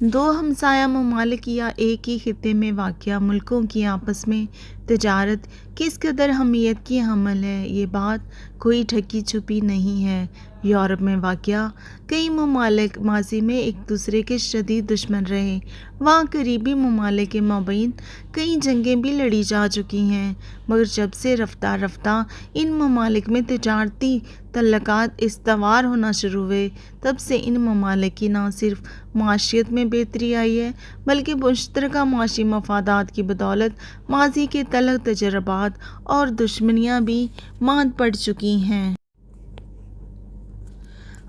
دو ہمسایہ ممالک یا ایک ہی خطے میں واقع ملکوں کی آپس میں تجارت کس قدر اہمیت کی حامل ہے، یہ بات کوئی ڈھکی چھپی نہیں ہے۔ یورپ میں واقع کئی ممالک ماضی میں ایک دوسرے کے شدید دشمن رہے۔ وہاں قریبی ممالک کے مابین کئی جنگیں بھی لڑی جا چکی ہیں، مگر جب سے رفتہ رفتہ ان ممالک میں تجارتی تعلقات استوار ہونا شروع ہوئے، تب سے ان ممالک کی نہ صرف معیشت میں بہتری آئی ہے، بلکہ مشترکہ معاشی مفادات کی بدولت ماضی کے تلخ تجربات اور دشمنیاں بھی مات پڑ چکی ہیں۔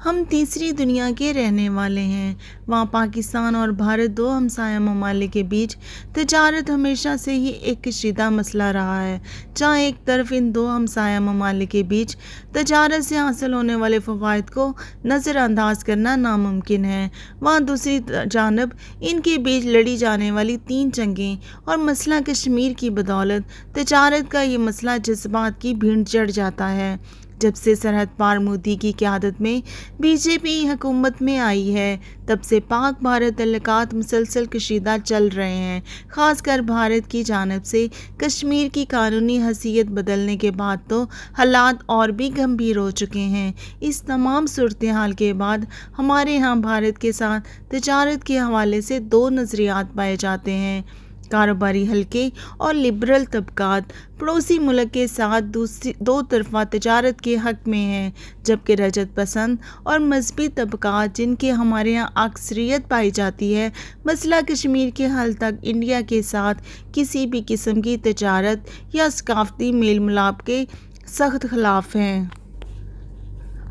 ہم تیسری دنیا کے رہنے والے ہیں۔ وہاں پاکستان اور بھارت دو ہمسایہ ممالک کے بیچ تجارت ہمیشہ سے ہی ایک کشیدہ مسئلہ رہا ہے۔ جہاں ایک طرف ان دو ہمسایہ ممالک کے بیچ تجارت سے حاصل ہونے والے فوائد کو نظر انداز کرنا ناممکن ہے، وہاں دوسری جانب ان کے بیچ لڑی جانے والی 3 جنگیں اور مسئلہ کشمیر کی بدولت تجارت کا یہ مسئلہ جذبات کی بھینٹ چڑھ جاتا ہے۔ جب سے سرحد پار مودی کی قیادت میں بی جے پی حکومت میں آئی ہے، تب سے پاک بھارت تعلقات مسلسل کشیدہ چل رہے ہیں۔ خاص کر بھارت کی جانب سے کشمیر کی قانونی حیثیت بدلنے کے بعد تو حالات اور بھی گمبھیر ہو چکے ہیں۔ اس تمام صورتحال کے بعد ہمارے ہاں بھارت کے ساتھ تجارت کے حوالے سے 2 نظریات پائے جاتے ہیں۔ کاروباری حلقے اور لبرل طبقات پڑوسی ملک کے ساتھ دو طرفہ تجارت کے حق میں ہیں، جبکہ رجعت پسند اور مذہبی طبقات، جن کے ہمارے ہاں اکثریت پائی جاتی ہے، مسئلہ کشمیر کے حل تک انڈیا کے ساتھ کسی بھی قسم کی تجارت یا ثقافتی میل ملاپ کے سخت خلاف ہیں۔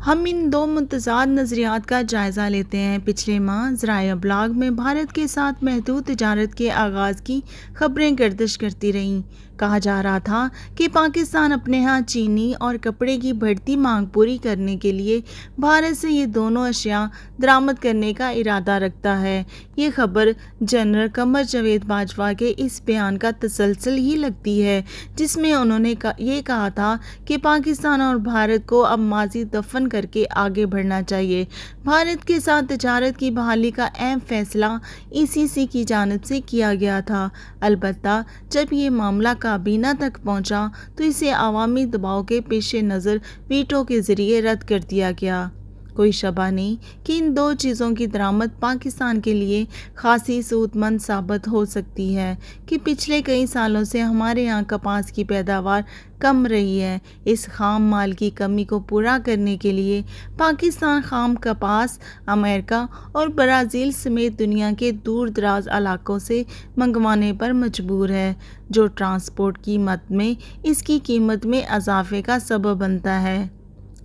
ہم ان 2 متضاد نظریات کا جائزہ لیتے ہیں۔ پچھلے ماہ ذرائع ابلاغ میں بھارت کے ساتھ محدود تجارت کے آغاز کی خبریں گردش کرتی رہیں۔ کہا جا رہا تھا کہ پاکستان اپنے ہاں چینی اور کپڑے کی بڑھتی مانگ پوری کرنے کے لیے بھارت سے یہ دونوں اشیاء درآمد کرنے کا ارادہ رکھتا ہے۔ یہ خبر جنرل قمر جاوید باجوہ کے اس بیان کا تسلسل ہی لگتی ہے، جس میں انہوں نے یہ کہا تھا کہ پاکستان اور بھارت کو اب ماضی دفن کر کے آگے بڑھنا چاہیے۔ بھارت کے ساتھ تجارت کی بحالی کا اہم فیصلہ ای سی سی کی جانب سے کیا گیا تھا، البتہ جب یہ معاملہ کابینہ تک پہنچا تو اسے عوامی دباؤ کے پیش نظر ویٹو کے ذریعے رد کر دیا گیا۔ کوئی شبہ نہیں کہ ان 2 چیزوں کی درآمد پاکستان کے لیے خاصی سود مند ثابت ہو سکتی ہے کہ پچھلے کئی سالوں سے ہمارے یہاں کپاس کی پیداوار کم رہی ہے۔ اس خام مال کی کمی کو پورا کرنے کے لیے پاکستان خام کپاس امریکہ اور برازیل سمیت دنیا کے دور دراز علاقوں سے منگوانے پر مجبور ہے، جو ٹرانسپورٹ کی مد میں اس کی قیمت میں اضافے کا سبب بنتا ہے۔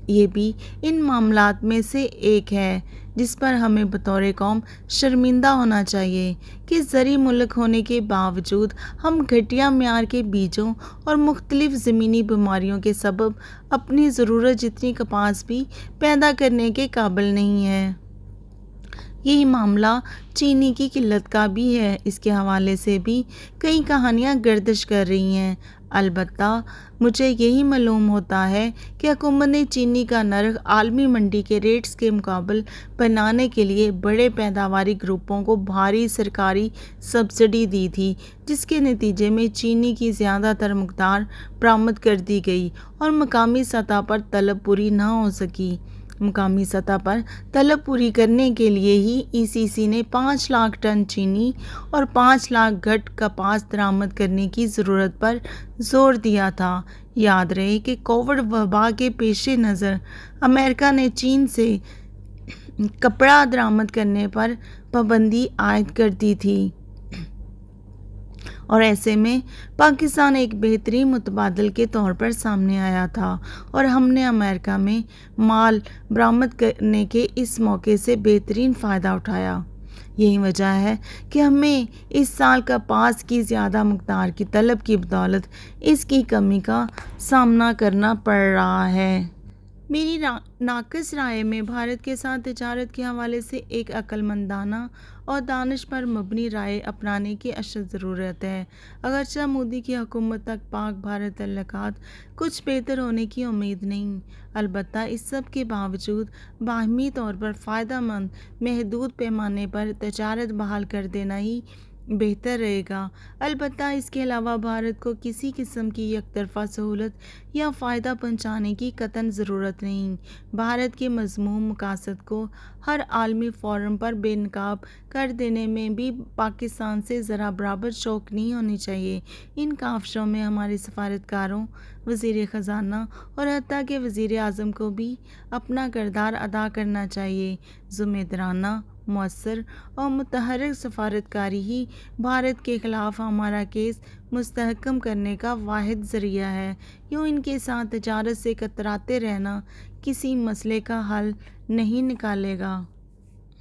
یہ بھی ان معاملات میں سے ایک ہے جس پر ہمیں بطور قوم شرمندہ ہونا چاہیے کہ زرعی ملک ہونے کے باوجود ہم گھٹیا معیار کے بیجوں اور مختلف زمینی بیماریوں کے سبب اپنی ضرورت جتنی کپاس بھی پیدا کرنے کے قابل نہیں ہیں۔ یہی معاملہ چینی کی قلت کا بھی ہے۔ اس کے حوالے سے بھی کئی کہانیاں گردش کر رہی ہیں، البتہ مجھے یہی معلوم ہوتا ہے کہ حکومت نے چینی کا نرخ عالمی منڈی کے ریٹس کے مقابل بنانے کے لیے بڑے پیداواری گروپوں کو بھاری سرکاری سبسڈی دی تھی، جس کے نتیجے میں چینی کی زیادہ تر مقدار برآمد کر دی گئی اور مقامی سطح پر طلب پوری نہ ہو سکی۔ مقامی سطح پر طلب پوری کرنے کے لیے ہی ای سی سی نے 5 لاکھ ٹن چینی اور 5 لاکھ گھٹ کپاس درآمد کرنے کی ضرورت پر زور دیا تھا۔ یاد رہے کہ کووڈ وبا کے پیش نظر امریکہ نے چین سے کپڑا درآمد کرنے پر پابندی عائد کر دی تھی، اور ایسے میں پاکستان ایک بہترین متبادل کے طور پر سامنے آیا تھا، اور ہم نے امریکہ میں مال برآمد کرنے کے اس موقع سے بہترین فائدہ اٹھایا۔ یہی وجہ ہے کہ ہمیں اس سال کپاس کی زیادہ مقدار کی طلب کی بدولت اس کی کمی کا سامنا کرنا پڑ رہا ہے۔ میری ناقص رائے میں بھارت کے ساتھ تجارت کے حوالے سے ایک عقل مندانہ اور دانش پر مبنی رائے اپنانے کی اشد ضرورت ہے۔ اگرچہ مودی کی حکومت تک پاک بھارت تعلقات کچھ بہتر ہونے کی امید نہیں، البتہ اس سب کے باوجود باہمی طور پر فائدہ مند محدود پیمانے پر تجارت بحال کر دینا ہی بہتر رہے گا۔ البتہ اس کے علاوہ بھارت کو کسی قسم کی یک طرفہ سہولت یا فائدہ پہنچانے کی قطعاً ضرورت نہیں۔ بھارت کے مذموم مقاصد کو ہر عالمی فورم پر بے نقاب کر دینے میں بھی پاکستان سے ذرا برابر چوک نہیں ہونی چاہیے۔ ان کاوشوں میں ہمارے سفارتکاروں، وزیر خزانہ اور حتیٰ کہ وزیر اعظم کو بھی اپنا کردار ادا کرنا چاہیے۔ ذمہ دارانہ، مؤثر اور متحرک سفارتکاری ہی بھارت کے خلاف ہمارا کیس مستحکم کرنے کا واحد ذریعہ ہے۔ یوں ان کے ساتھ تجارت سے کتراتے رہنا کسی مسئلے کا حل نہیں نکالے گا۔